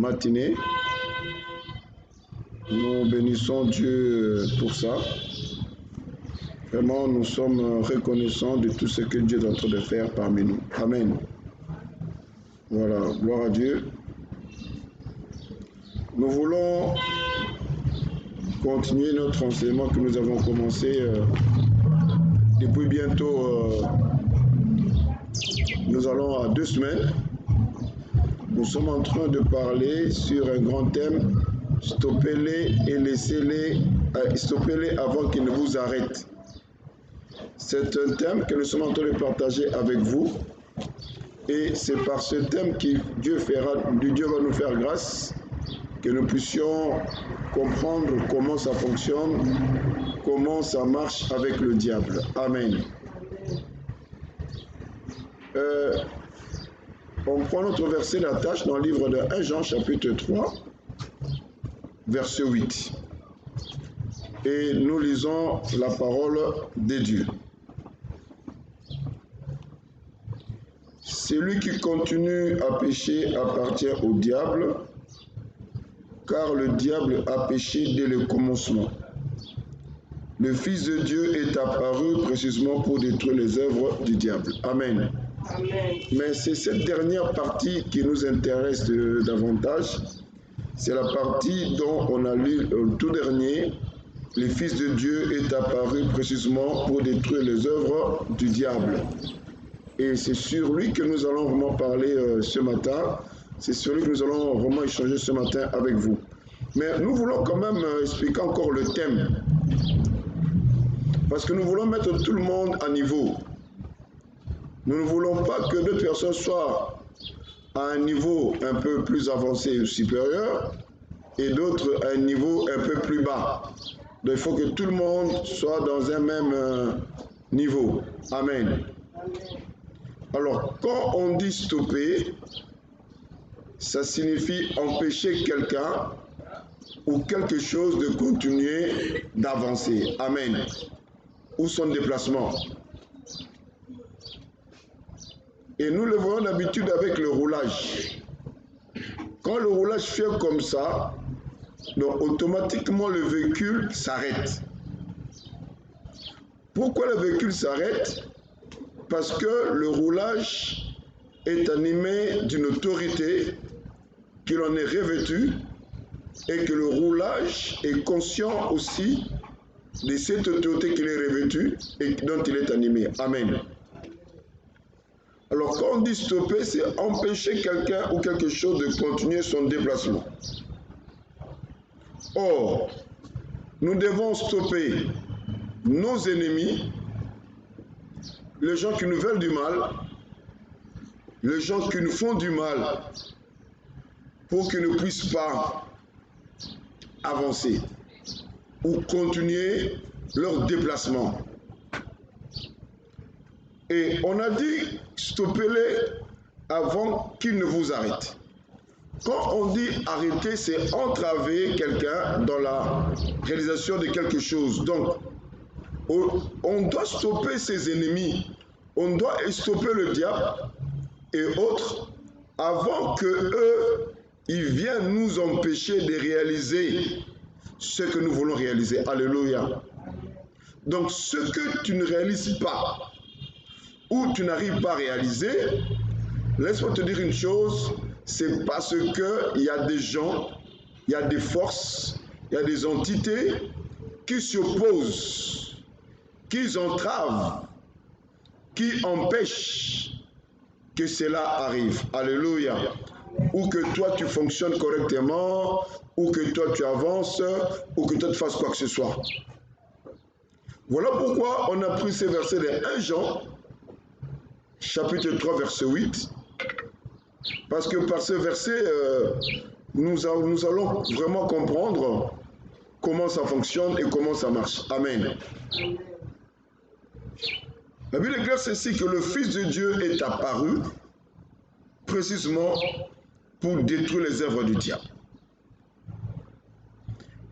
matinée. Nous bénissons Dieu pour ça. Vraiment, nous sommes reconnaissants de tout ce que Dieu est en train de faire parmi nous. Amen. Voilà, gloire à Dieu. Nous voulons continuer notre enseignement que nous avons commencé depuis bientôt. Nous allons à 2 semaines. Nous sommes en train de parler sur un grand thème. Stoppez-les et laissez-les, stoppez-les avant qu'ils ne vous arrêtent. C'est un thème que nous sommes en train de partager avec vous. Et c'est par ce thème que Dieu va nous faire grâce, que nous puissions comprendre comment ça fonctionne, comment ça marche avec le diable. Amen. On prend notre verset d'attache dans le livre de 1 Jean chapitre 3, verset 8. Et nous lisons la parole de Dieu. Celui qui continue à pécher appartient au diable, car le diable a péché dès le commencement. Le Fils de Dieu est apparu précisément pour détruire les œuvres du diable. Amen. Amen. Mais c'est cette dernière partie qui nous intéresse davantage. C'est la partie dont on a lu le tout dernier. Le Fils de Dieu est apparu précisément pour détruire les œuvres du diable. Et c'est sur lui que nous allons vraiment parler ce matin. C'est sur lui que nous allons vraiment échanger ce matin avec vous. Mais nous voulons quand même expliquer encore le thème. Parce que nous voulons mettre tout le monde à niveau. Nous ne voulons pas que deux personnes soient à un niveau un peu plus avancé ou supérieur et d'autres à un niveau un peu plus bas. Donc il faut que tout le monde soit dans un même niveau. Amen. Alors, quand on dit stopper, ça signifie empêcher quelqu'un ou quelque chose de continuer d'avancer. Amen. Ou son déplacement. Et nous le voyons d'habitude avec le roulage. Quand le roulage fait comme ça, donc automatiquement le véhicule s'arrête. Pourquoi le véhicule s'arrête? Parce que le roulage est animé d'une autorité qu'il en est revêtu et que le roulage est conscient aussi de cette autorité qu'il est revêtu et dont il est animé. Amen. Alors quand on dit stopper, c'est empêcher quelqu'un ou quelque chose de continuer son déplacement. Or, nous devons stopper nos ennemis, les gens qui nous veulent du mal, les gens qui nous font du mal, pour qu'ils ne puissent pas avancer ou continuer leur déplacement. Et on a dit stoppez-les avant qu'ils ne vous arrêtent. Quand on dit arrêter, c'est entraver quelqu'un dans la réalisation de quelque chose. Donc, on doit stopper ses ennemis, on doit stopper le diable et autres avant que eux, ils viennent nous empêcher de réaliser ce que nous voulons réaliser. Alléluia. Donc, ce que tu ne réalises pas ou tu n'arrives pas à réaliser, laisse-moi te dire une chose, c'est parce qu'il y a des gens, il y a des forces, il y a des entités qui s'opposent, qui entravent, qui empêchent que cela arrive. Alléluia. Ou que toi tu fonctionnes correctement, ou que toi tu avances, ou que toi tu fasses quoi que ce soit. Voilà pourquoi on a pris ces versets de 1 Jean, chapitre 3, verset 8. Parce que par ce verset, nous allons vraiment comprendre comment ça fonctionne et comment ça marche. Amen. La Bible est claire ceci que le Fils de Dieu est apparu précisément pour détruire les œuvres du diable.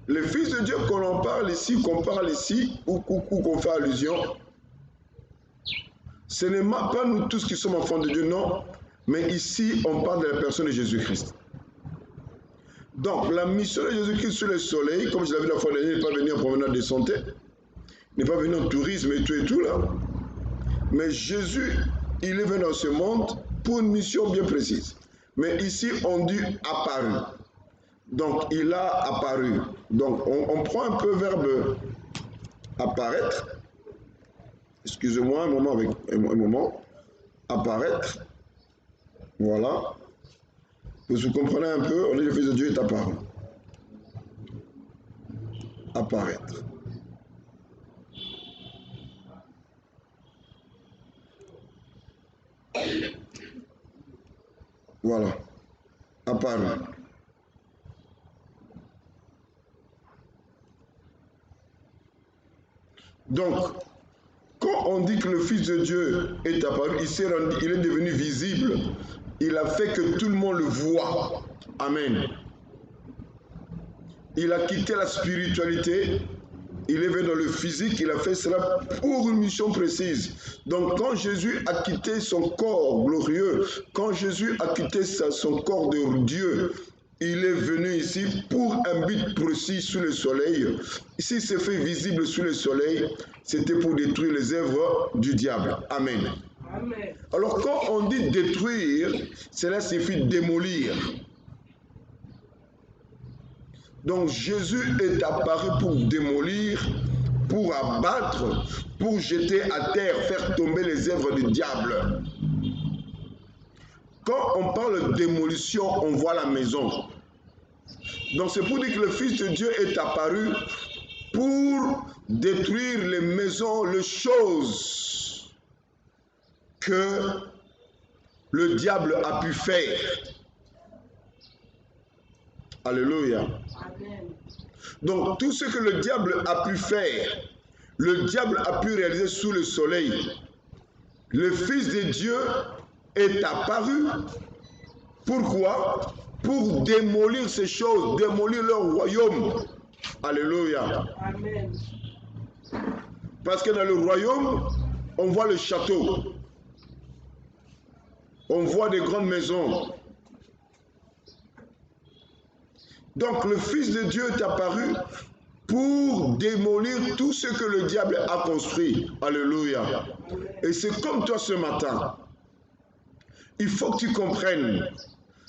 Le Fils de Dieu qu'on parle ici, ou qu'on fait allusion, ce n'est pas nous tous qui sommes enfants de Dieu, non, mais ici on parle de la personne de Jésus-Christ. Donc, la mission de Jésus-Christ sur le soleil, comme je l'avais dit la fois dernière, n'est pas venir en promenade de santé, n'est pas venir en tourisme et tout là. Mais Jésus, il est venu dans ce monde pour une mission bien précise. Mais ici, on dit apparu. Donc, il a apparu. Donc, on prend un peu le verbe apparaître. Excusez-moi un moment, apparaître. Voilà. Vous comprenez un peu, on dit le Fils de Dieu est apparu. Apparaître. Voilà. Apparu. Donc, quand on dit que le Fils de Dieu est apparu, il est devenu visible. Il a fait que tout le monde le voit. Amen. Il a quitté la spiritualité. Il est venu dans le physique. Il a fait cela pour une mission précise. Donc quand Jésus a quitté son corps glorieux, quand Jésus a quitté son corps de Dieu, il est venu ici pour un but précis sous le soleil. S'il s'est fait visible sous le soleil, c'était pour détruire les œuvres du diable. Amen. Amen. Alors quand on dit détruire, cela signifie démolir. Donc Jésus est apparu pour démolir, pour abattre, pour jeter à terre, faire tomber les œuvres du diable. Quand on parle de démolition, on voit la maison. Donc c'est pour dire que le Fils de Dieu est apparu pour détruire les maisons, les choses que le diable a pu faire. Alléluia. Amen. Donc tout ce que le diable a pu faire, le diable a pu réaliser sous le soleil. Le Fils de Dieu est apparu. Pourquoi? Pour démolir ces choses, démolir leur royaume. Alléluia. Amen. Parce que dans le royaume, on voit le château. On voit des grandes maisons. Donc le Fils de Dieu est apparu pour démolir tout ce que le diable a construit. Alléluia. Et c'est comme toi ce matin. Il faut que tu comprennes.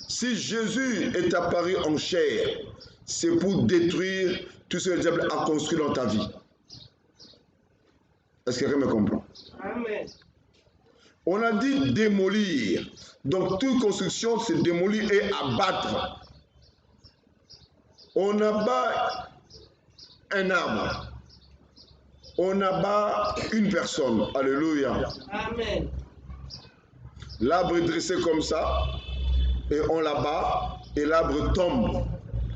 Si Jésus est apparu en chair, c'est pour détruire tout ce que le diable a construit dans ta vie. Est-ce que quelqu'un me comprend? Amen. On a dit démolir. Donc toute construction, c'est démolir et abattre. On abat un arbre. On abat une personne. Alléluia. Amen. L'arbre est dressé comme ça. Et on l'abat. Et l'arbre tombe.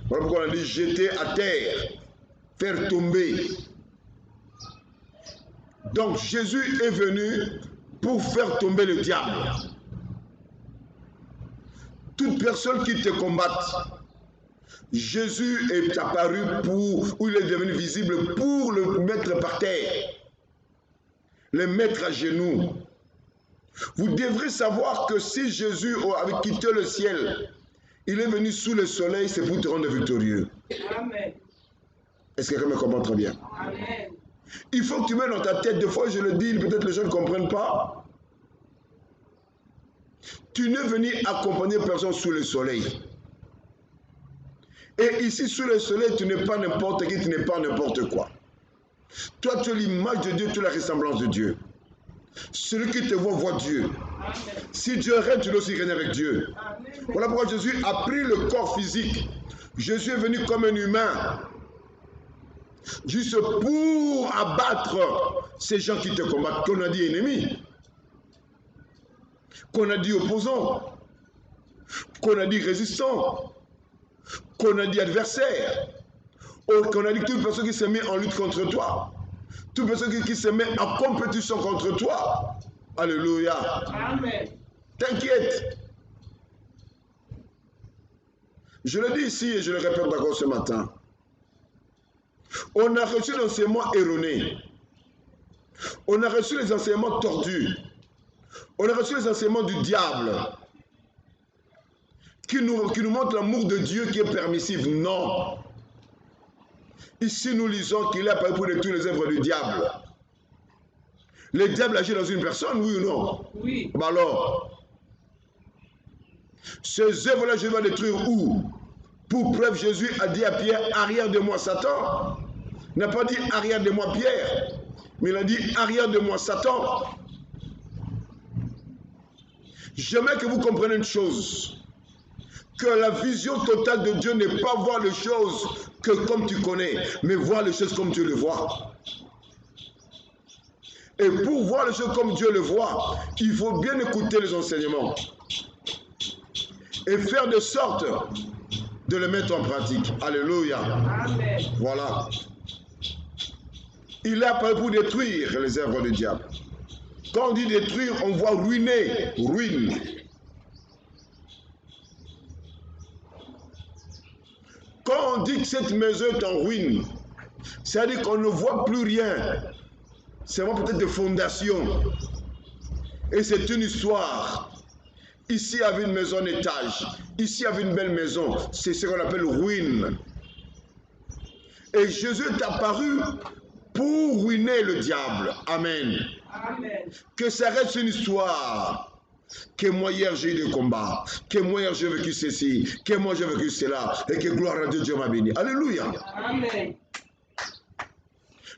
Voilà pourquoi on a dit jeter à terre. Faire tomber. Donc Jésus est venu pour faire tomber le diable. Toute personne qui te combatte, Jésus est apparu ou il est devenu visible pour le mettre par terre, le mettre à genoux. Vous devrez savoir que si Jésus avait quitté le ciel, il est venu sous le soleil, c'est pour te rendre victorieux. Amen. Est-ce que quelqu'un me comprend très bien? Amen. Il faut que tu mettes dans ta tête, des fois je le dis, peut-être les gens ne comprennent pas. Tu n'es venu accompagner personne sous le soleil. Et ici, sous le soleil, tu n'es pas n'importe qui, tu n'es pas n'importe quoi. Toi, tu es l'image de Dieu, tu es la ressemblance de Dieu. Celui qui te voit Dieu. Amen. Si Dieu règne, tu dois aussi régner avec Dieu. Amen. Voilà pourquoi Jésus a pris le corps physique. Jésus est venu comme un humain. Juste pour abattre ces gens qui te combattent, qu'on a dit ennemis, qu'on a dit opposants, qu'on a dit résistants, qu'on a dit adversaire, qu'on a dit toute personne qui se met en lutte contre toi, toute personne qui se met en compétition contre toi. Alléluia. Amen. T'inquiète. Je le dis ici et je le répète encore ce matin. On a reçu l'enseignement erroné. On a reçu les enseignements tordus. On a reçu les enseignements du diable. qui nous montre l'amour de Dieu qui est permissif. Non. Ici, nous lisons qu'il est apparu pour détruire les œuvres du diable. Le diable agit dans une personne, oui ou non? Oui. Bah alors, ces œuvres-là, je vais détruire où? Pour preuve, Jésus a dit à Pierre, arrière de moi, Satan. Il n'a pas dit arrière de moi, Pierre, mais il a dit arrière de moi, Satan. J'aimerais que vous compreniez une chose, que la vision totale de Dieu n'est pas voir les choses que comme tu connais, mais voir les choses comme Dieu le voit. Et pour voir les choses comme Dieu le voit, il faut bien écouter les enseignements et faire de sorte de les mettre en pratique. Alléluia. Amen. Voilà. Il est apparu pour détruire les œuvres du diable. Quand on dit détruire, on voit ruiner, ruine. Quand on dit que cette maison est en ruine, c'est-à-dire qu'on ne voit plus rien. C'est vraiment peut-être des fondations. Et c'est une histoire. Ici, il y avait une maison en étage. Ici, il y avait une belle maison. C'est ce qu'on appelle ruine. Et Jésus est apparu pour ruiner le diable. Amen. Amen. Que ça reste une histoire. Que moi hier j'ai eu des combats. Que moi hier j'ai vécu ceci. Que moi j'ai vécu cela. Et que gloire à Dieu, Dieu m'a béni. Alléluia. Amen.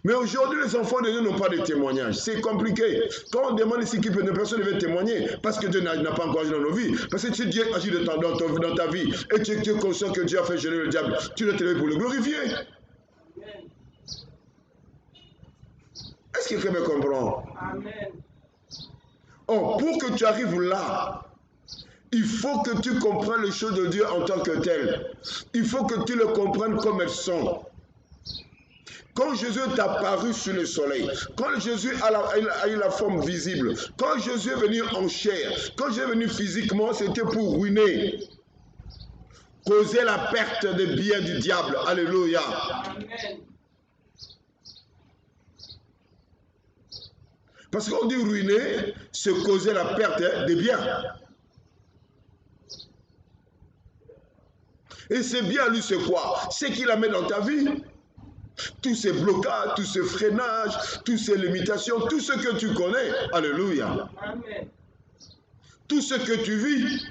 Mais aujourd'hui, les enfants de Dieu n'ont pas de témoignage. C'est compliqué. Quand on demande ici qui personne ne veut témoigner, parce que Dieu n'a pas encore agi dans nos vies. Parce que si Dieu agit dans ta vie, et tu es conscient que Dieu a fait gêner le diable, tu dois te lever pour le glorifier. Est-ce que quelqu'un me comprend? Amen. Oh, pour que tu arrives là, il faut que tu comprennes les choses de Dieu en tant que telles. Il faut que tu les comprennes comme elles sont. Quand Jésus est apparu sur le soleil, quand Jésus a eu la forme visible, quand Jésus est venu en chair, quand Jésus est venu physiquement, c'était pour ruiner, causer la perte des biens du diable. Alléluia. Amen. Parce qu'on dit ruiner, c'est causer la perte des biens. Et ces biens, lui, c'est quoi? C'est qu'il a mis dans ta vie. Tous ces blocages, tous ces freinages, toutes ces limitations, tout ce que tu connais. Alléluia. Amen. Tout ce que tu vis.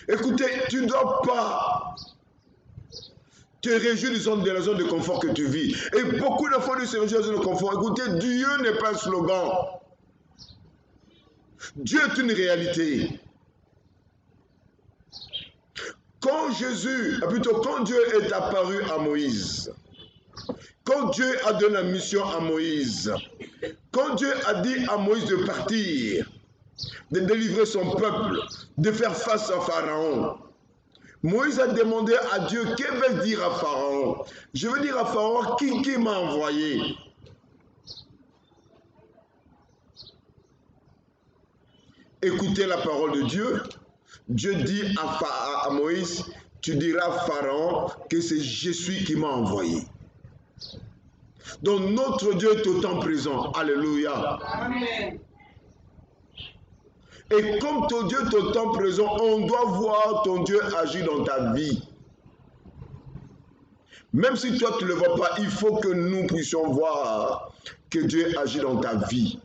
Écoutez, tu ne dois pas te réjouir de la zone de confort que tu vis. Et beaucoup d'enfants se réjouissent de la zone de confort. Écoutez, Dieu n'est pas un slogan. Dieu est une réalité. Quand Dieu est apparu à Moïse, quand Dieu a donné la mission à Moïse, quand Dieu a dit à Moïse de partir, de délivrer son peuple, de faire face à Pharaon, Moïse a demandé à Dieu, que vais-je dire à Pharaon? Je veux dire à Pharaon, qui m'a envoyé? Écoutez la parole de Dieu. Dieu dit à Moïse, tu diras à Pharaon que c'est Jésus qui m'a envoyé. Donc notre Dieu est autant présent. Alléluia. Amen. Et comme ton Dieu est autant présent, on doit voir ton Dieu agir dans ta vie. Même si toi tu ne le vois pas, il faut que nous puissions voir que Dieu agit dans ta vie.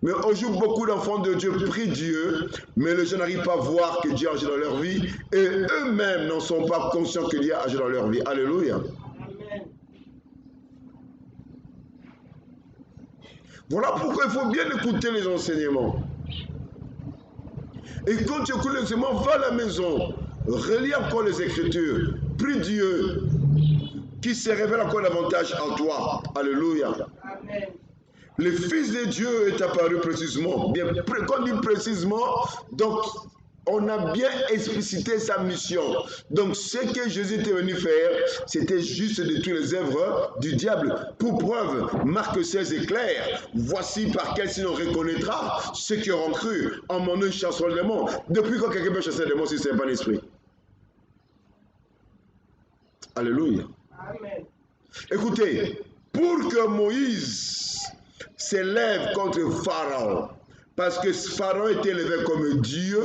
Mais aujourd'hui, beaucoup d'enfants de Dieu prient Dieu, mais les gens n'arrivent pas à voir que Dieu agit dans leur vie, et eux-mêmes n'en sont pas conscients que Dieu agit dans leur vie. Alléluia. Amen. Voilà pourquoi il faut bien écouter les enseignements. Et quand tu écoutes les enseignements, va à la maison, relis encore les Écritures, prie Dieu, qui se révèle encore davantage en toi. Alléluia. Amen. Le Fils de Dieu est apparu précisément. Bien, quand on dit précisément, donc on a bien explicité sa mission. Donc ce que Jésus était venu faire, c'était juste de toutes les œuvres du diable. Pour preuve, Marc 16 est clair. Voici par quel signe on reconnaîtra ceux qui auront cru. En mon nom, ils chasseront les démons. Depuis quand quelqu'un peut chasser les démons si ce n'est pas l'esprit? Alléluia. Amen. Écoutez, pour que Moïse s'élève contre Pharaon, Parce que Pharaon était élevé comme Dieu,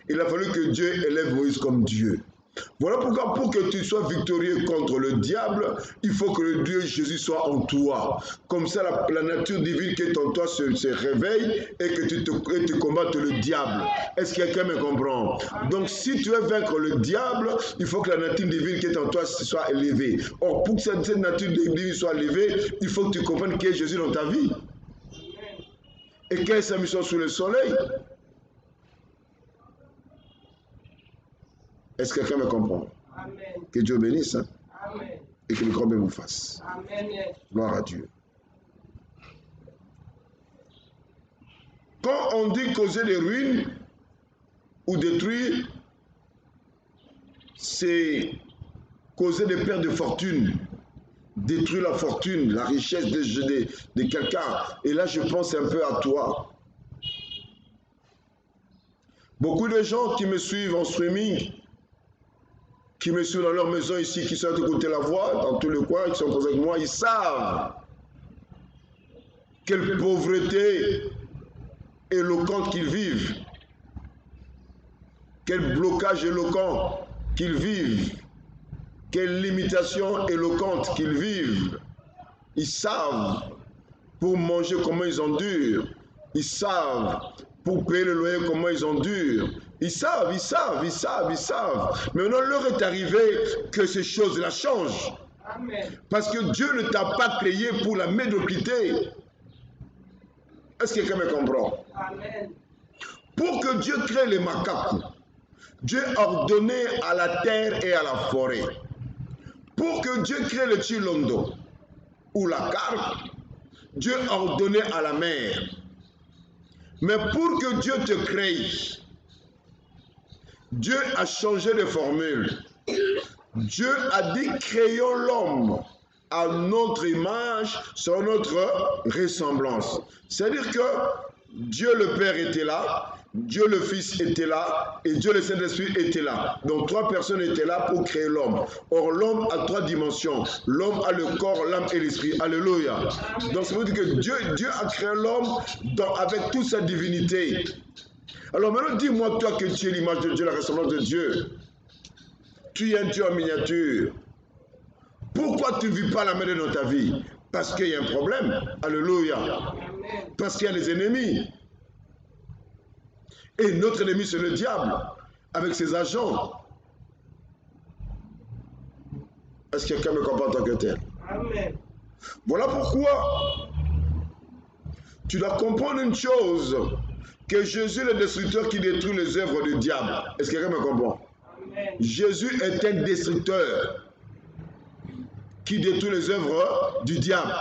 il a fallu que Dieu élève Moïse comme Dieu. Voilà pourquoi, pour que tu sois victorieux contre le diable, il faut que le Dieu Jésus soit en toi. Comme ça, la nature divine qui est en toi se réveille et que tu combattes le diable. Est-ce que quelqu'un me comprend? Donc, si tu veux vaincre le diable, il faut que la nature divine qui est en toi soit élevée. Or, pour que cette nature divine soit élevée, il faut que tu comprennes qu'il y a Jésus dans ta vie. Et quelle est sa mission sous le soleil? Est-ce que quelqu'un me comprend? Amen. Que Dieu bénisse, hein? Amen. Et que le grand bien vous fasse. Amen. Gloire à Dieu. Quand on dit causer des ruines ou détruire, c'est causer des pertes de fortune, détruire la fortune, la richesse de quelqu'un. Et là, je pense un peu à toi. Beaucoup de gens qui me suivent en streaming, qui me suivent dans leur maison ici, qui sont à écouter la voix, dans tous les coins, qui sont avec moi, ils savent quelle pauvreté éloquente qu'ils vivent, quel blocage éloquent qu'ils vivent, quelle limitation éloquente qu'ils vivent. Ils savent pour manger comment ils endurent, ils savent pour payer le loyer comment ils endurent. Ils savent. Mais maintenant, l'heure est arrivée que ces choses-là changent. Amen. Parce que Dieu ne t'a pas créé pour la médiocrité. Est-ce que quelqu'un me comprend? Amen. Pour que Dieu crée les macaques, Dieu a ordonné à la terre et à la forêt. Pour que Dieu crée le chilondo ou la carpe, Dieu a ordonné à la mer. Mais pour que Dieu te crée, Dieu a changé de formule. Dieu a dit créons l'homme à notre image, sur notre ressemblance. C'est-à-dire que Dieu le Père était là, Dieu le Fils était là et Dieu le Saint-Esprit était là. Donc 3 personnes étaient là pour créer l'homme. Or l'homme a 3 dimensions. L'homme a le corps, l'âme et l'esprit. Alléluia. Donc ça veut dire que Dieu a créé l'homme avec toute sa divinité. Alors maintenant dis-moi toi que tu es l'image de Dieu, la ressemblance de Dieu. Tu es un Dieu en miniature. Pourquoi tu ne vis pas la main dans ta vie? Parce qu'il y a un problème. Alléluia. Parce qu'il y a des ennemis. Et notre ennemi, c'est le diable, avec ses agents. Est-ce que quelqu'un me comprend en tant que tel? Amen. Voilà pourquoi tu dois comprendre une chose, que Jésus est le destructeur qui détruit les œuvres du diable. Est-ce que quelqu'un me comprend? Amen. Jésus est un destructeur qui détruit les œuvres du diable.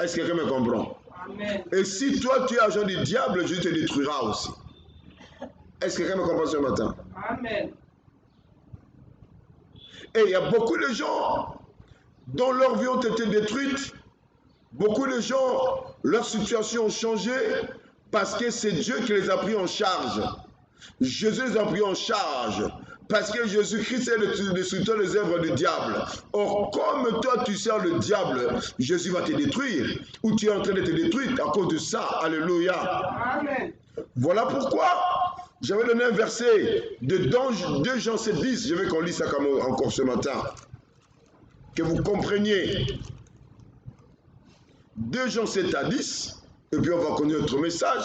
Est-ce que quelqu'un me comprend? Amen. Et si toi tu es agent du diable, Jésus te détruira aussi. Est-ce que quelqu'un me comprend ce matin? Amen. Et il y a beaucoup de gens dont leurs vies ont été détruites. Beaucoup de gens, leur situation a changé parce que c'est Dieu qui les a pris en charge. Jésus les a pris en charge. Parce que Jésus-Christ est le destructeur des œuvres du diable. Or, comme toi tu sers le diable, Jésus va te détruire. Ou tu es en train de te détruire à cause de ça. Alléluia. Amen. Voilà pourquoi j'avais donné un verset de 2 Jean 7,10. Je veux qu'on lise ça encore ce matin. Que vous compreniez. 2 Jean 7 à 10. Et puis on va connaître notre message.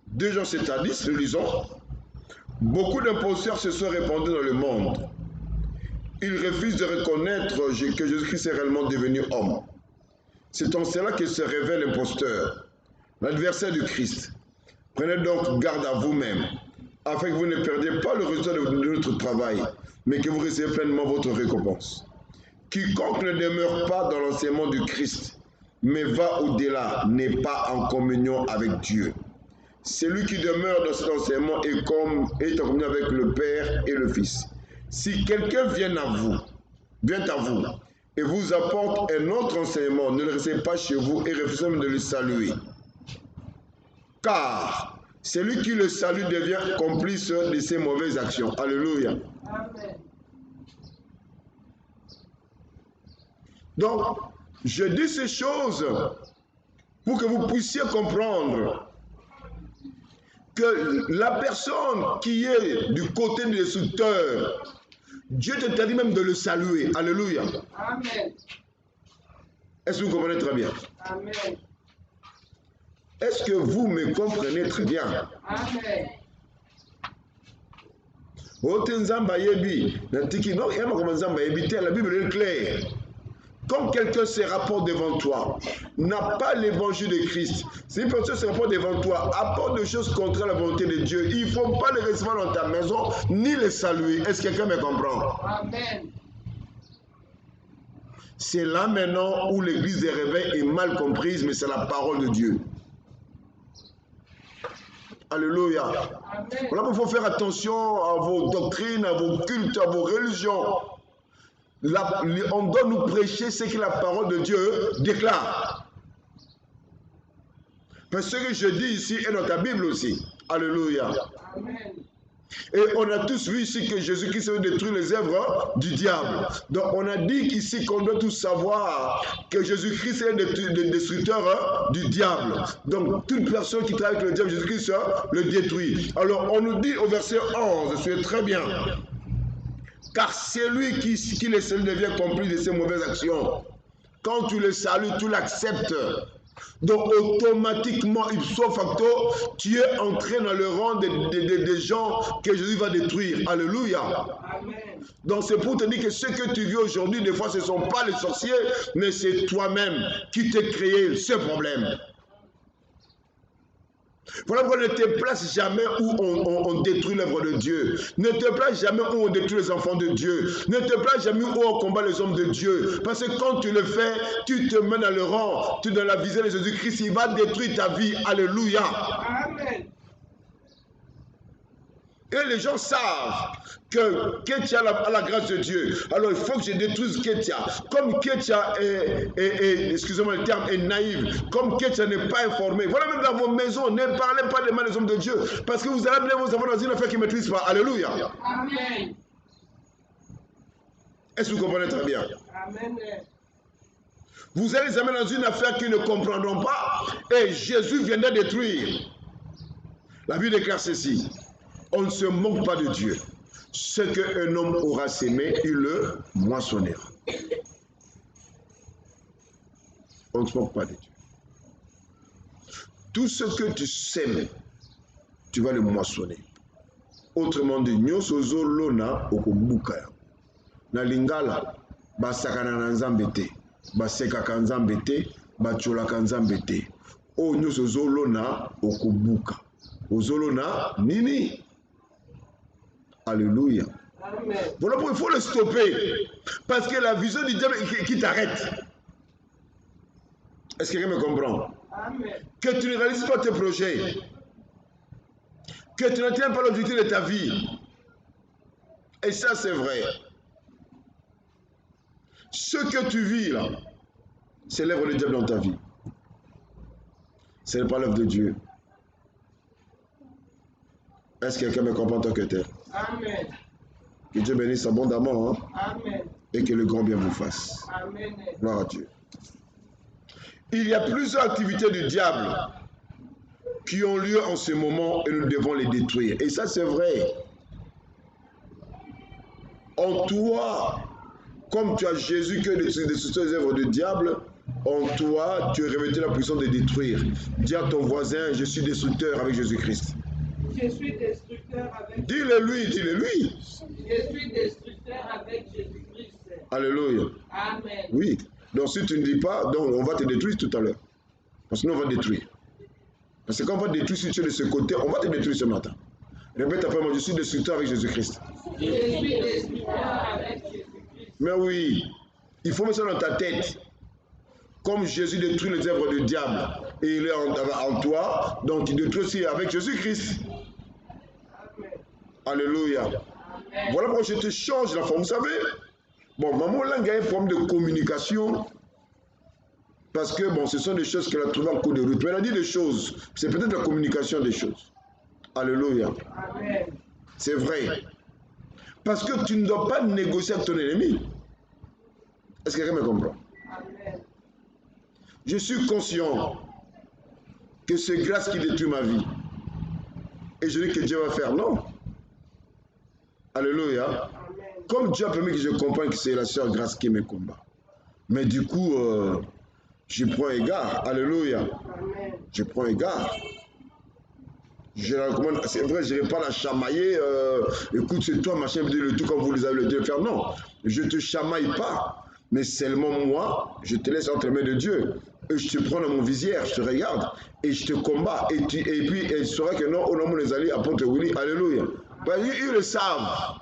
2 Jean 7 à 10, nous lisons. Beaucoup d'imposteurs se sont répandus dans le monde. Ils refusent de reconnaître que Jésus-Christ est réellement devenu homme. C'est en cela que se révèle l'imposteur, l'adversaire du Christ. Prenez donc garde à vous-même, afin que vous ne perdiez pas le résultat de notre travail, mais que vous receviez pleinement votre récompense. Quiconque ne demeure pas dans l'enseignement du Christ, mais va au-delà, n'est pas en communion avec Dieu. Celui qui demeure dans cet enseignement est en communion avec le Père et le Fils. Si quelqu'un vient à vous et vous apporte un autre enseignement, ne le recevez pas chez vous et refusez même de le saluer. Car celui qui le salue devient complice de ses mauvaises actions. Alléluia. Amen. Donc, Je dis ces choses pour que vous puissiez comprendre que la personne qui est du côté du destructeur, Dieu te dit même de le saluer. Alléluia. Amen. Est-ce que vous comprenez très bien? Amen. Est-ce que vous me comprenez très bien? Amen. La Bible est claire. Quand quelqu'un se rapporte devant toi, n'a pas l'évangile de Christ, si une personne se rapporte devant toi, apporte des choses contre la volonté de Dieu, il ne faut pas le recevoir dans ta maison, ni le saluer. Est-ce que quelqu'un me comprend? Amen. C'est là maintenant où l'église des réveils est mal comprise, mais c'est la parole de Dieu. Alléluia. Amen. Voilà pourquoi il faut faire attention à vos doctrines, à vos cultes, à vos religions. On doit nous prêcher ce que la parole de Dieu déclare. Parce que ce que je dis ici est dans ta Bible aussi. Alléluia. Amen. Et on a tous vu ici que Jésus-Christ veut détruire les œuvres du diable. Donc on a dit ici qu'on doit tous savoir que Jésus-Christ est le destructeur du diable. Donc toute personne qui travaille avec le diable, Jésus-Christ le détruit. Alors on nous dit au verset 11, c'est très bien. Car c'est lui qui le salue devient complice de ses mauvaises actions. Quand tu le salues, tu l'acceptes. Donc automatiquement, ipso facto, tu es entré dans le rang des gens que Jésus va détruire. Alléluia. Amen. Donc c'est pour te dire que ce que tu vis aujourd'hui, des fois ce ne sont pas les sorciers, mais c'est toi-même qui t'es créé ce problème. Voilà pourquoi ne te place jamais où on détruit l'œuvre de Dieu. Ne te place jamais où on détruit les enfants de Dieu. Ne te place jamais où on combat les hommes de Dieu. Parce que quand tu le fais, tu te mets dans le rang, tu es dans la visée de Jésus-Christ, il va détruire ta vie. Alléluia. Amen. Et les gens savent que Ketia a la grâce de Dieu. Alors il faut que je détruise Ketia. Comme Ketia excusez-moi le terme, est naïve, comme Ketia n'est pas informé. Voilà, même dans vos maisons, ne parlez pas des mal des hommes de Dieu. Parce que vous allez amener vos enfants dans une affaire qu'ils ne maîtrisent pas. Alléluia. Amen. Est-ce que vous comprenez très bien? Amen. Vous allez les amener dans une affaire qu'ils ne comprendront pas. Et Jésus viendra détruire. La Bible déclare ceci. On ne se moque pas de Dieu. Ce qu'un homme aura sémé, il le moissonnera. On ne se moque pas de Dieu. Tout ce que tu sèmes, tu vas le moissonner. Autrement dit, nyosozo lona okobuka. Na lingala, basakana na nzambe te, basekaka nzambe te, bacholaka nzambe te. O nyosozo lona okobuka. Ozolona nini? Alléluia. Amen. Voilà pourquoi il faut le stopper. Parce que la vision du diable qui t'arrête. Est-ce que quelqu'un me comprend? Amen. Que tu ne réalises pas tes projets. Que tu n'atteins pas l'objectif de ta vie. Et ça, c'est vrai. Ce que tu vis là, c'est l'œuvre du diable dans ta vie. Ce n'est pas l'œuvre de Dieu. Est-ce que quelqu'un me comprend tant que tel? Amen. Que Dieu bénisse abondamment, hein, Amen. et que le grand bien vous fasse. Amen. Gloire à Dieu. Il y a plusieurs activités du diable qui ont lieu en ce moment et nous devons les détruire. Et ça, c'est vrai. En toi, comme tu as Jésus que les œuvres du diable, en toi, tu es revêtu la puissance de détruire. Dis à ton voisin, je suis destructeur avec Jésus-Christ. Je suis destructeur avec Dis-le lui, dis-le lui. Je suis destructeur avec Jésus-Christ. Alléluia. Amen. Oui. Donc si tu ne dis pas, donc on va te détruire tout à l'heure. Parce que nous, on va détruire. Parce que quand on va détruire, si tu es de ce côté, on va te détruire ce matin. Répète après moi, je suis destructeur avec Jésus-Christ. Je suis destructeur avec Jésus-Christ. Mais oui, il faut mettre ça dans ta tête. Comme Jésus détruit les œuvres du diable et il est en toi, donc il détruit aussi avec Jésus-Christ. Amen. Alléluia. Amen. Voilà pourquoi je te change la forme. Vous savez, bon, maman là, il y a un problème de communication. Parce que, bon, ce sont des choses qu'elle a trouvées en cours de route. Mais elle a dit des choses. C'est peut-être la communication des choses. Alléluia. Amen. C'est vrai. Parce que tu ne dois pas négocier avec ton ennemi. Est-ce que quelqu'un me comprend? Amen. Je suis conscient que c'est grâce qui détruit ma vie. Et je dis que Dieu va faire. Non. Alléluia. Comme Dieu a permis que je comprenne que c'est la sœur Grâce qui me combat. Mais du coup, je prends égard. Alléluia. Je prends égard. Je la recommande. C'est vrai, je n'irai pas la chamailler. Écoute, c'est toi, machin, le tout comme vous les avez le faire. Non, je ne te chamaille pas. Mais seulement moi, je te laisse entre les mains de Dieu. Et je te prends dans mon visière, je te regarde et je te combats. Et puis, il saura que non, au nom de les alliés, apôtre Willy. Alléluia. Parce qu'ils le savent.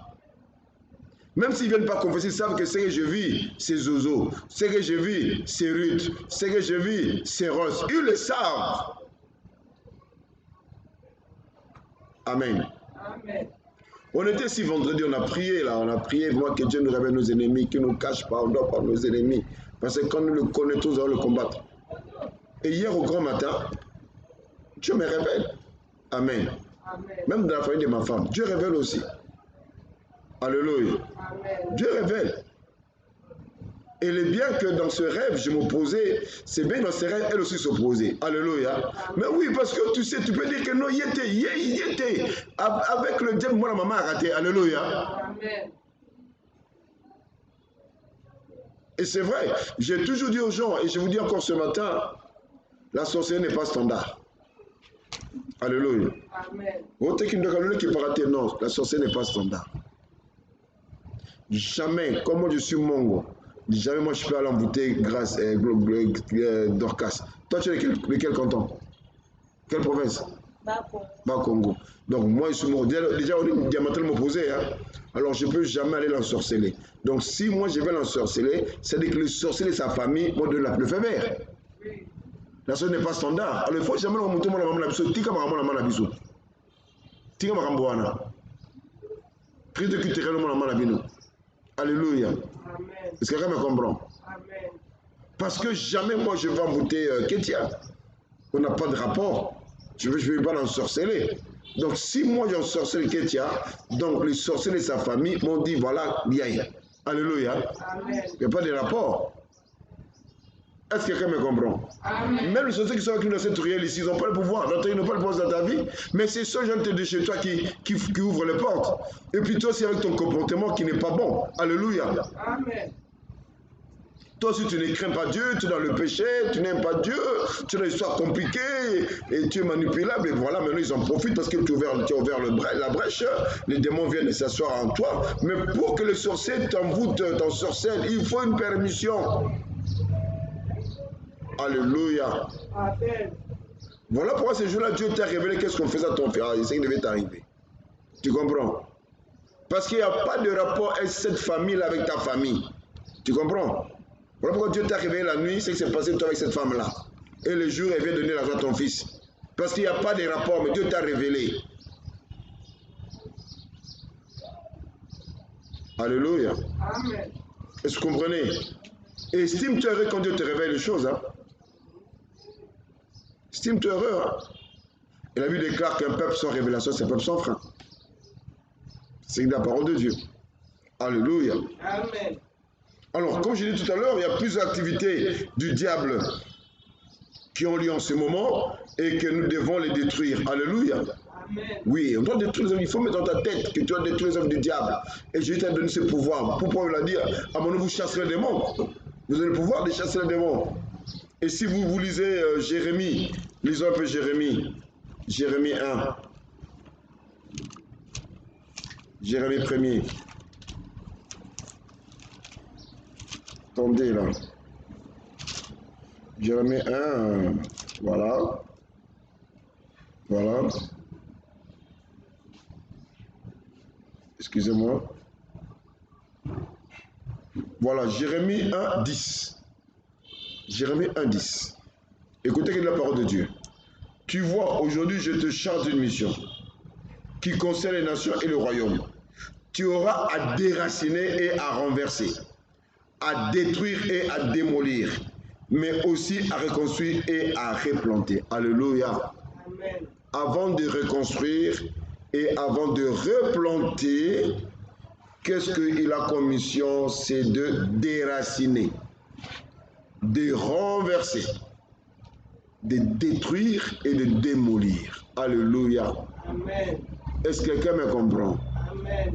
Même s'ils ne viennent pas confesser, ils savent que ce que je vis, c'est Zozo. Ce que je vis, c'est Ruth. Ce que je vis, c'est Ross. Ils le savent. Amen. Amen. On était ici vendredi, on a prié là, on a prié vraiment que Dieu nous révèle nos ennemis, qu'il ne nous cache pas, on doit pas nos ennemis. Parce que quand nous le connaissons, nous allons le combattre. Et hier au grand matin, Dieu me révèle. Amen. Amen. Même dans la famille de ma femme, Dieu révèle aussi. Alléluia. Amen. Dieu révèle. Et il est bien que dans ce rêve, je m'opposais. C'est bien dans ce rêve, elle aussi s'opposait. Alléluia. Mais oui, parce que tu sais, tu peux dire que non, il était. Avec le diable, moi, la maman a raté. Alléluia. Amen. Et c'est vrai, j'ai toujours dit aux gens, et je vous dis encore ce matin, la sorcellerie n'est pas standard. Alléluia. Amen. Autre qui peut rater, non, la sorcellerie n'est pas standard. Jamais, comme moi je suis mongo, jamais moi je peux aller embouter grâce Dorcas. Toi tu es de quel canton? Quelle province? Bas-Congo. Donc moi je suis mongo. Déjà on est diamétralement opposé. Hein? Alors je ne peux jamais aller l'ensorceler. Donc si moi je vais l'ensorceler, c'est-à-dire que le sorcier et sa famille m'ont donné le feu vert. Oui. La chose n'est pas standard. Alors il faut jamais remonter mon maman l'abisso. Tika ma maman l'abisso. Tika ma ramboana. Prise de culture mon maman l'abisso. Alléluia. Amen. Est-ce que quelqu'un me comprend? Amen. Parce que jamais moi je vais embouter Kétia. On n'a pas de rapport. Je ne vais pas l'ensorceler. Donc si moi j'ensorcelle Kétia, donc les sorciers et sa famille m'ont dit voilà, bien. Alléluia. Amen. Il n'y a pas de rapport. Est-ce que quelqu'un me comprend? Amen. Même les sorciers qui sont avec nous dans cette ruelle ici, ils n'ont pas le pouvoir. Ils n'ont pas le pouvoir dans ta vie. Mais c'est ceux gens de chez toi qui ouvrent les portes. Et puis toi aussi avec ton comportement qui n'est pas bon. Alléluia. Amen. Toi aussi tu ne crains pas Dieu, tu es dans le péché, tu n'aimes pas Dieu, tu as une histoire compliquée et tu es manipulable. Et voilà, maintenant ils en profitent parce que tu as ouvert la brèche. Les démons viennent s'asseoir en toi. Mais pour que le sorcier t'envoûte, t'ensorcelle, il faut une permission. Alléluia. Amen. Voilà pourquoi ce jour-là, Dieu t'a révélé qu'est-ce qu'on faisait à ton frère. Il sait qu'il devait t'arriver. Tu comprends? Parce qu'il n'y a pas de rapport avec cette famille-là avec ta famille. Tu comprends? Voilà pourquoi Dieu t'a réveillé la nuit, c'est que c'est passé toi avec cette femme-là. Et le jour, elle vient donner l'argent à ton fils. Parce qu'il n'y a pas de rapport, mais Dieu t'a révélé. Alléluia. Amen. Est-ce que vous comprenez? Estime-toi heureux quand Dieu te révèle les choses. Hein? Estime-toi heureux. Hein? Et la Bible déclare qu'un peuple sans révélation, c'est un peuple sans frein. C'est la parole de Dieu. Alléluia. Amen. Alors, comme je l'ai dit tout à l'heure, il y a plusieurs activités du diable qui ont lieu en ce moment et que nous devons les détruire. Alléluia. Amen. Oui, on doit détruire les œuvres. Il faut mettre dans ta tête que tu dois détruire les œuvres du diable. Et Jésus t'a donné ce pouvoir. Pourquoi il a dit, à mon nom, vous chassez les démons. Vous avez le pouvoir de chasser les démons. Et si vous lisez Jérémie, lisons un peu Jérémie. Jérémie 1. Jérémie 1er. Attendez là. Jérémie 1, voilà. Voilà. Excusez-moi. Voilà, Jérémie 1, 10. Jérémie 1, 10. Écoutez quelle est la parole de Dieu. Tu vois, aujourd'hui, je te charge d'une mission qui concerne les nations et le royaume. Tu auras à déraciner et à renverser, à détruire et à démolir, mais aussi à reconstruire et à replanter. Alléluia. Amen. Avant de reconstruire et avant de replanter, qu'est-ce qu'il a comme mission? C'est de déraciner, de renverser de détruire et de démolir. Alléluia. Amen. Est-ce que quelqu'un me comprend? Amen.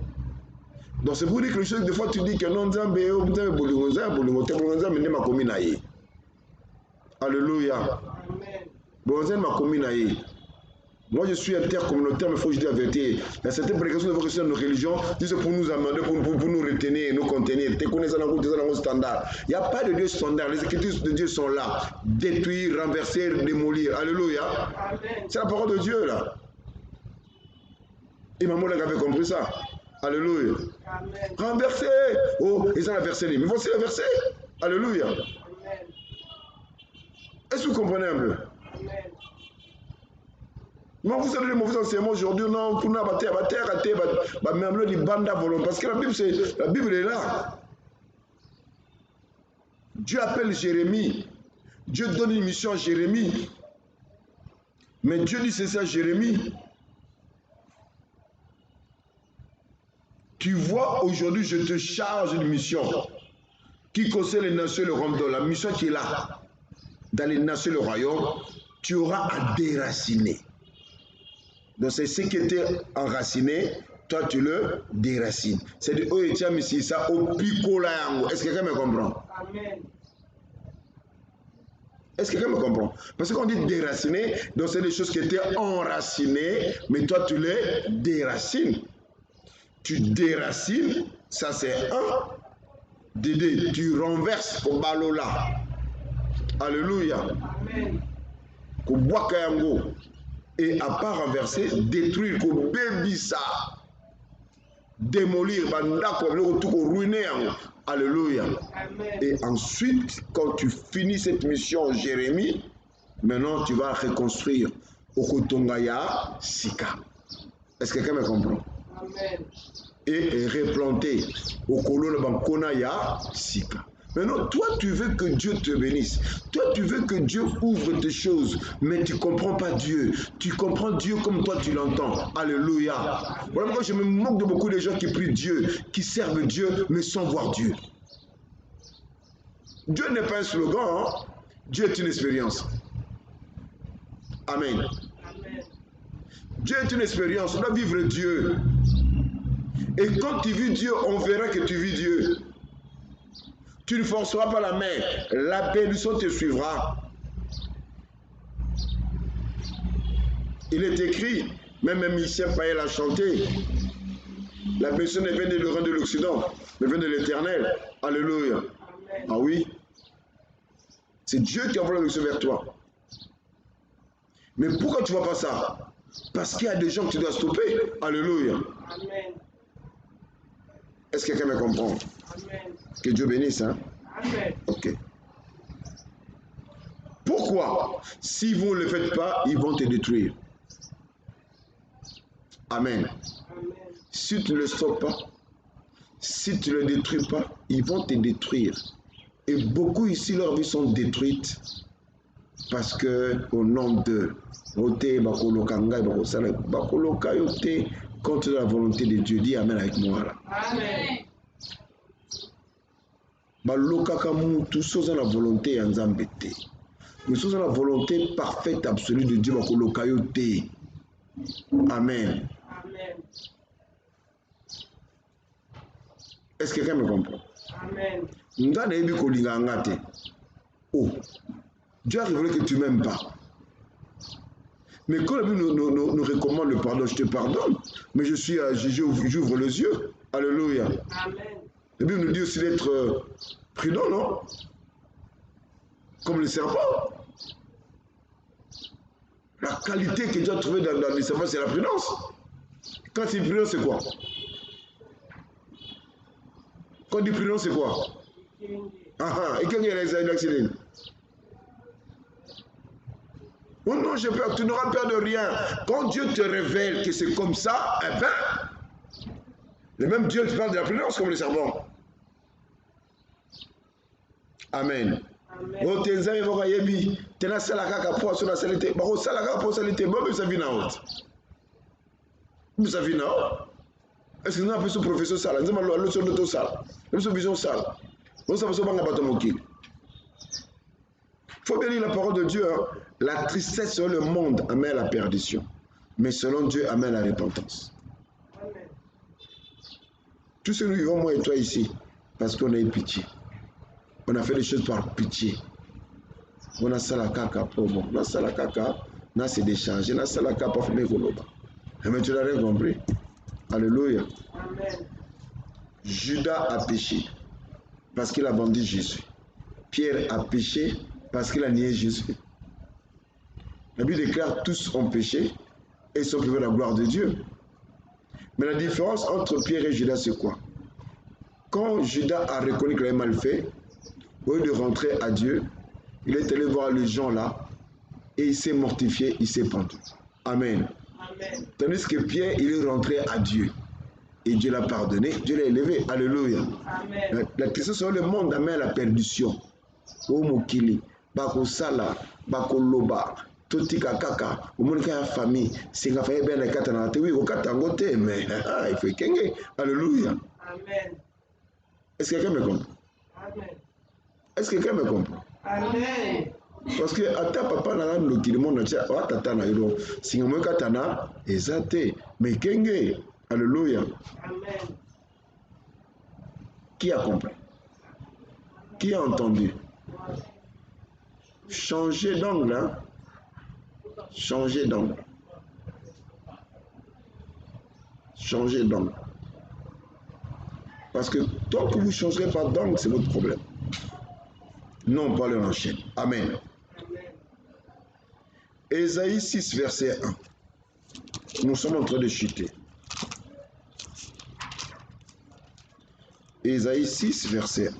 Donc c'est pour dire que les choses, des fois tu dis que non, alléluia. Amen. Moi je suis intercommunautaire, mais il faut que je dise la vérité. Il y a certaines prédications de questions de nos religions, disent pour nous amener, pour nous retenir, nous contenir. Il n'y a pas de Dieu standard. Les écritures de Dieu sont là. Détruire, renverser, démolir. Alléluia. C'est la parole de Dieu là. Et maman avait compris ça. Alléluia. Amen. Renverser. Oh, ils ont la verset. Mais voici la verset. Alléluia. Amen. Est-ce que vous comprenez un peu? Amen. Non, vous avez les mauvais enseignements aujourd'hui, non, pour nous abattre, même le banda volon, parce que la Bible est là. Dieu appelle Jérémie. Dieu donne une mission à Jérémie. Mais Dieu dit c'est ça à Jérémie. Tu vois, aujourd'hui, je te charge d'une mission qui concerne les nations et le royaume. La mission qui est là, dans les nations et le royaume, tu auras à déraciner. Donc c'est ce qui était enraciné, toi tu le déracines. C'est-à-dire, oh, tu as mis ça au picola. Est-ce que quelqu'un me comprend? Amen. Est-ce que quelqu'un me comprend? Parce qu'on dit déraciner, donc c'est des choses qui étaient enracinées, mais toi tu les déracines. Tu déracines, ça c'est un. Dédé, tu renverses au balola. Alléluia. Amen. Kobwakayango. Et à part renverser, détruire, kobebisa. Démolir, ruiner. Alléluia. Amen. Et ensuite, quand tu finis cette mission, Jérémie, maintenant tu vas reconstruire Okotongaya Sika. Est-ce que quelqu'un me comprend? Amen. Et replanter Okolo Bankonaya Sika. Maintenant, toi, tu veux que Dieu te bénisse. Toi, tu veux que Dieu ouvre tes choses, mais tu ne comprends pas Dieu. Tu comprends Dieu comme toi, tu l'entends. Alléluia. Voilà pourquoi je me moque de beaucoup de gens qui prient Dieu, qui servent Dieu, mais sans voir Dieu. Dieu n'est pas un slogan, hein? Dieu est une expérience. Amen. Amen. Dieu est une expérience. On doit vivre Dieu. Et quand tu vis Dieu, on verra que tu vis Dieu. Tu ne forceras pas la main. La bénédiction te suivra. Il est écrit, même Michel Payet l'a chanté. La bénédiction ne vient de l'Orient de l'Occident, mais vient de l'Éternel. Alléluia. Amen. Ah oui. C'est Dieu qui envoie la bénédiction vers toi. Mais pourquoi tu ne vois pas ça? Parce qu'il y a des gens que tu dois stopper. Alléluia. Amen. Est-ce que quelqu'un me comprend? Amen. Que Dieu bénisse, hein? Amen. Ok. Pourquoi? Si vous ne le faites pas, ils vont te détruire. Amen. Amen. Si tu ne le stoppes pas, si tu ne le détruis pas, ils vont te détruire. Et beaucoup ici, leurs vies sont détruites parce que au nom de contre la volonté de Dieu. Dis Amen avec moi là. Amen. Tous ceux qui ont la volonté en Zambété. Nous sommes la volonté parfaite, absolue de Dieu. Amen. Amen. Est-ce que quelqu'un me comprend? Amen. Oh, Dieu a révélé que tu ne m'aimes pas. Mais quand la Bible nous recommande le pardon, je te pardonne. Mais j'ouvre les yeux. Alléluia. Amen. La Bible nous dit aussi d'être prudent, non? Comme le serpent. La qualité que Dieu a trouvée dans les serpents, c'est la prudence. Quand il est prudent, c'est quoi? Quand il est prudent, c'est quoi? Et quand il y a un accident? Oh non, j'ai peur, tu n'auras peur de rien. Quand Dieu te révèle que c'est comme ça, eh bien, le même Dieu te parle de la prudence comme le serpent. Amen. Oh, tes amis vont yebi, tu n'as pas la caca pour sur la saleté. Bah, ça la caca pour saleté. Bon, mais ça vient en haut. Mais ça vient en haut. Est-ce que nous avons ce professeur sale? Nous avons le son de tout sale. Nous avons vision sale. Nous avons ce banc à bâton mokil. Il faut bien lire la parole de Dieu. Hein. La tristesse sur le monde amène à la perdition, mais selon Dieu amène à la repentance. Tout ce que nous vivons, moi et toi ici, parce qu'on a eu pitié. On a fait les choses par pitié. On a salakaka pour on a salakaka, on a s'est déchargé, on a salakaka pour faire mes goloba. Mais tu n'as rien compris. Alléluia. Amen. Judas a péché parce qu'il a vendu Jésus. Pierre a péché parce qu'il a nié Jésus. La Bible déclare tous ont péché et sont privés de la gloire de Dieu. Mais la différence entre Pierre et Judas, c'est quoi? Quand Judas a reconnu qu'il avait mal fait, au lieu de rentrer à Dieu, il est allé voir les gens là et il s'est mortifié, il s'est pendu. Amen. Amen. Tandis que Pierre, il est rentré à Dieu. Et Dieu l'a pardonné, Dieu l'a élevé. Alléluia. Amen. La tristesse sur le monde amène à la perdition. O mokili, bako sala, bako loba, totika kaka, au monde qui a famille, c'est qu'il fait bien les katana. Oui, au katango te, mais il fait kenge. Alléluia. Amen. Est-ce que quelqu'un me comprend? Amen. Est-ce que quelqu'un me comprend? Amen. Parce que à ta papa n'a pas le qui demande à tata na yoro, si on me katana, exacté, mais kenge. Alléluia. Amen. Qui a compris? Qui a entendu? Changez d'angle, hein? Changez d'angle. Changez d'angle. Parce que tant que vous ne changerez pas d'angle, c'est votre problème. Non, on parle en chaîne. Amen. Ésaïe 6, verset 1. Nous sommes en train de chuter. Ésaïe 6, verset 1.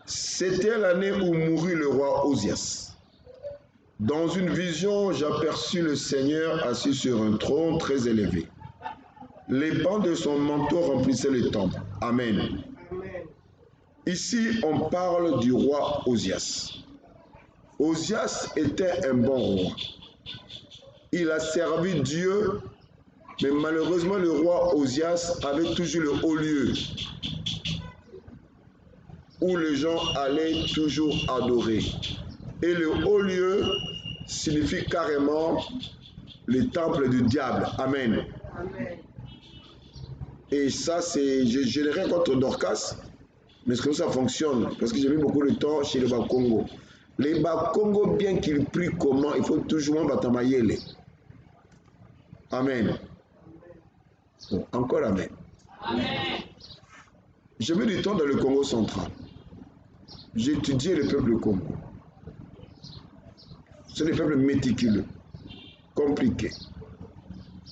C'était l'année où mourut le roi Osias. Dans une vision, j'aperçus le Seigneur assis sur un trône très élevé. Les bancs de son manteau remplissaient le temple. Amen. Amen. Ici, on parle du roi Osias. Osias était un bon roi. Il a servi Dieu, mais malheureusement, le roi Osias avait toujours le haut lieu où les gens allaient toujours adorer. Et le haut lieu signifie carrément le temple du diable. Amen. Amen. Et ça, c'est, je n'ai rien contre Dorcas, mais c'est comme ça fonctionne. Parce que j'ai mis beaucoup de temps chez les Bakongo. Les Bakongo, bien qu'ils prient comment, il faut toujours batamayele. Amen. Bon, encore amen. Amen. J'ai mis du temps dans le Congo central. J'ai étudié le peuple Congo. C'est des peuples méticuleux, compliqués.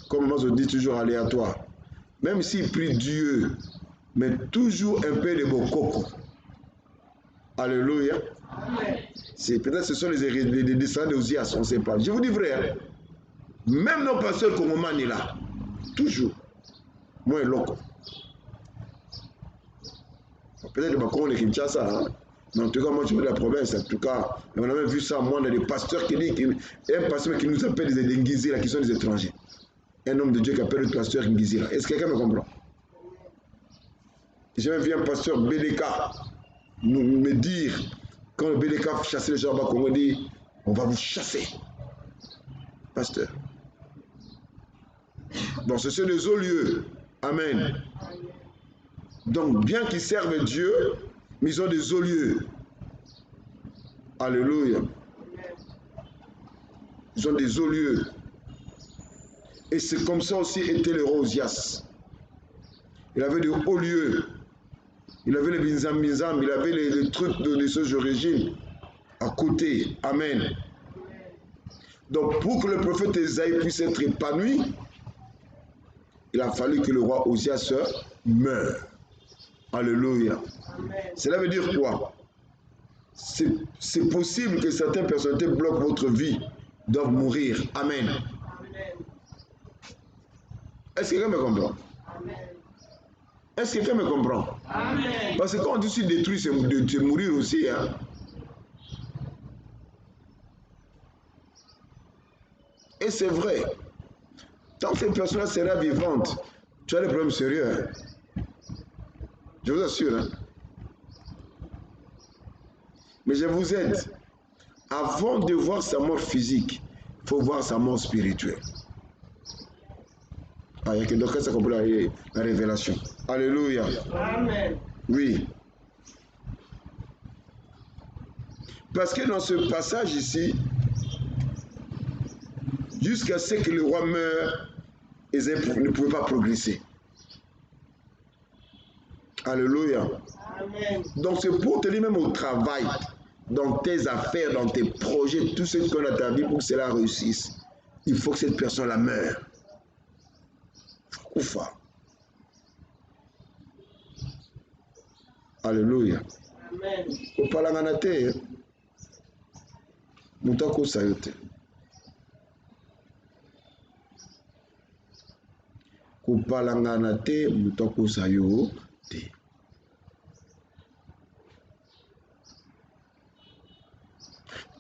Comme moi je dis toujours aléatoire. Même s'ils prient Dieu, mais toujours un peu de bokoko. Alléluia. C'est peut-être ce sont les descendants d'Osias, on ne sait pas. Je vous dis vrai, hein? Même nos pasteurs congomani là, toujours, moi loco. Peut-être que on est Kinshasa, hein? Mais en tout cas, moi je suis de la province, en tout cas, on a même vu ça, moi, dans des pasteurs qui disent, un pasteur qui nous appelle des Ngizira, qui sont des étrangers. Un homme de Dieu qui appelle le pasteur Ngizira. Est-ce que quelqu'un me comprend? J'ai même vu un pasteur BDK me dire, quand le BDK chassait les gens à Congo, il dit, on va vous chasser. Pasteur. Donc ce sont des hauts lieux. Amen. Donc bien qu'ils servent Dieu, mais ils ont des hauts lieux. Alléluia. Ils ont des hauts lieux. Et c'est comme ça aussi était le roi Osias. Il avait des hauts lieux. Il avait les binzam, il avait les trucs de ce régime à côté. Amen. Donc pour que le prophète Ésaïe puisse être épanoui, il a fallu que le roi Osias meure. Alléluia. Cela veut dire quoi? C'est possible que certaines personnalités bloquent votre vie, doivent mourir. Amen. Est-ce que quelqu'un me comprend? Est-ce que quelqu'un me comprend? Amen. Parce que quand on dit se détruire, c'est de mourir aussi. Hein? Et c'est vrai. Tant que cette personne sera vivante, tu as des problèmes sérieux. Hein? Je vous assure. Hein? Mais je vous aide. avant de voir sa mort physique, il faut voir sa mort spirituelle. Ah, il y a que donc ça comprend la révélation. Alléluia. Amen. Oui. Parce que dans ce passage ici, jusqu'à ce que le roi meure, Ésaïe ne pouvait pas progresser. Alléluia. Amen. Donc c'est pour te dire même au travail, dans tes affaires, dans tes projets, tout ce qu'on a ta vie pour que cela réussisse, il faut que cette personne-là meure. Oufa. Alléluia. Amen. Kopalangana te, moto akosa yo te. Kopalangana te, moto akosa yo te.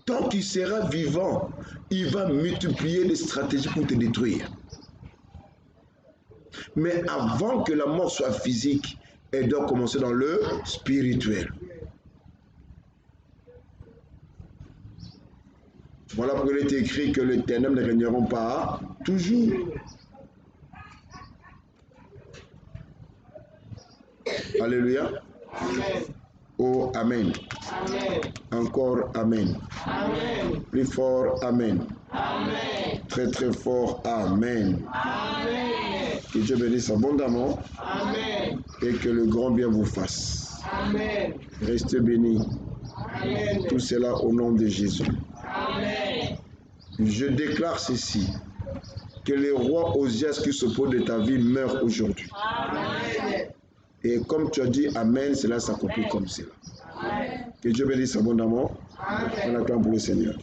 Tant qu'il sera vivant, il va multiplier les stratégies pour te détruire. Mais avant que la mort soit physique, elle doit commencer dans le spirituel. Voilà pourquoi il est écrit que les ténèbres ne régneront pas toujours. Alléluia. Amen. Oh, Amen. Amen. Encore Amen. Amen. Plus fort, Amen. Amen. Très très fort, Amen. Amen. Que Dieu bénisse abondamment Amen. et que le grand bien vous fasse. Amen. Restez bénis. Amen. Tout cela au nom de Jésus. Amen. Je déclare ceci, que les rois Osias qui s'opposent de ta vie meurent aujourd'hui. Amen. Et comme tu as dit Amen, cela s'accomplit comme cela. Amen. Que Dieu bénisse abondamment. Amen. On acclame pour le Seigneur.